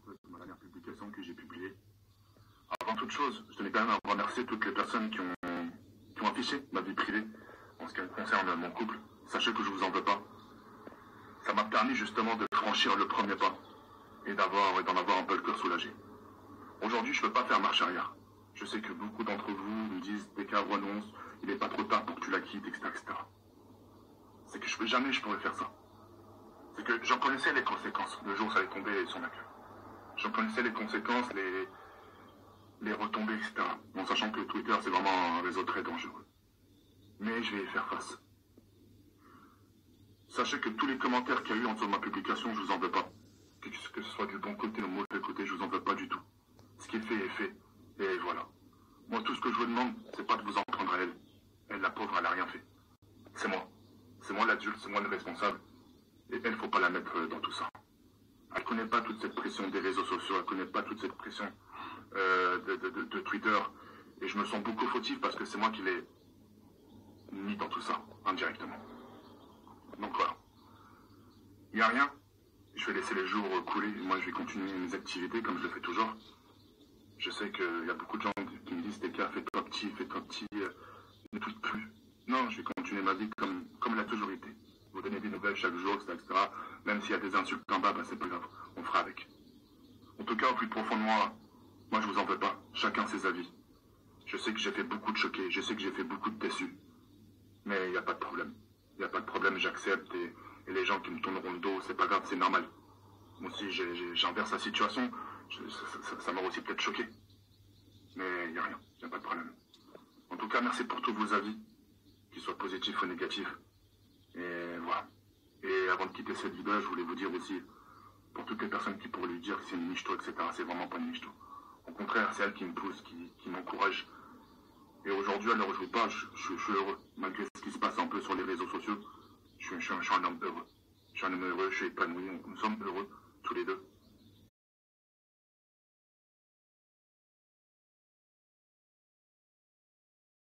de ma dernière publication que j'ai publiée. Avant toute chose, je tenais quand même à remercier toutes les personnes qui ont affiché ma vie privée en ce qui concerne mon couple. Sachez que je vous en veux pas. Ça m'a permis justement de franchir le premier pas et d'en avoir un peu le cœur soulagé. Aujourd'hui, je ne peux pas faire marche arrière. Je sais que beaucoup d'entre vous me disent dès qu'un renonce, il n'est pas trop tard pour que tu la quittes, etc. etc. C'est que jamais je pourrais faire ça. C'est que j'en connaissais les conséquences. Le jour où ça allait tomber sur ma gueule. J'en connaissais les conséquences, les retombées, etc. En sachant que Twitter, c'est vraiment un réseau très dangereux. Mais je vais y faire face. Sachez que tous les commentaires qu'il y a eu en dessous de ma publication, je vous en veux pas. Que ce soit du bon côté ou du mauvais côté, je vous en veux pas du tout. Ce qui est fait est fait. Et voilà. Moi, tout ce que je vous demande, c'est pas de vous en prendre à elle. Elle, la pauvre, elle a rien fait. C'est moi. C'est moi l'adulte, c'est moi le responsable. Et elle, faut pas la mettre dans tout ça. Elle connaît pas toute cette pression des réseaux sociaux, elle connaît pas toute cette pression de Twitter. Et je me sens beaucoup fautif parce que c'est moi qui l'ai mis dans tout ça, indirectement. Donc voilà. Il n'y a rien. Je vais laisser les jours couler. Moi, je vais continuer mes activités comme je le fais toujours. Je sais qu'il y a beaucoup de gens qui me disent TK, fais-toi petit, ne tweete plus. Non, je vais continuer ma vie comme elle a toujours été. Vous donner des nouvelles chaque jour, etc. Même s'il y a des insultes en bas, ben c'est pas grave. On fera avec. En tout cas, au plus profond de moi, je vous en veux pas. Chacun ses avis. Je sais que j'ai fait beaucoup de choqués. Je sais que j'ai fait beaucoup de déçus. Mais il n'y a pas de problème. Il n'y a pas de problème, j'accepte. Et les gens qui me tourneront le dos, c'est pas grave, c'est normal. Moi aussi, j'inverse la situation. Ça m'aurait aussi peut-être choqué. Mais il n'y a rien, il n'y a pas de problème. En tout cas, merci pour tous vos avis, qu'ils soient positifs ou négatifs. Et voilà. Et avant de quitter cette vidéo, je voulais vous dire aussi, pour toutes les personnes qui pourraient lui dire que c'est une michto, etc., c'est vraiment pas une michto. Au contraire, c'est elle qui me pousse, qui m'encourage. Et aujourd'hui, à l'heure où je vous parle, je suis heureux. Malgré ce qui se passe un peu sur les réseaux sociaux, je suis un homme heureux. Je suis un homme heureux, je suis épanoui, nous sommes heureux, tous les deux.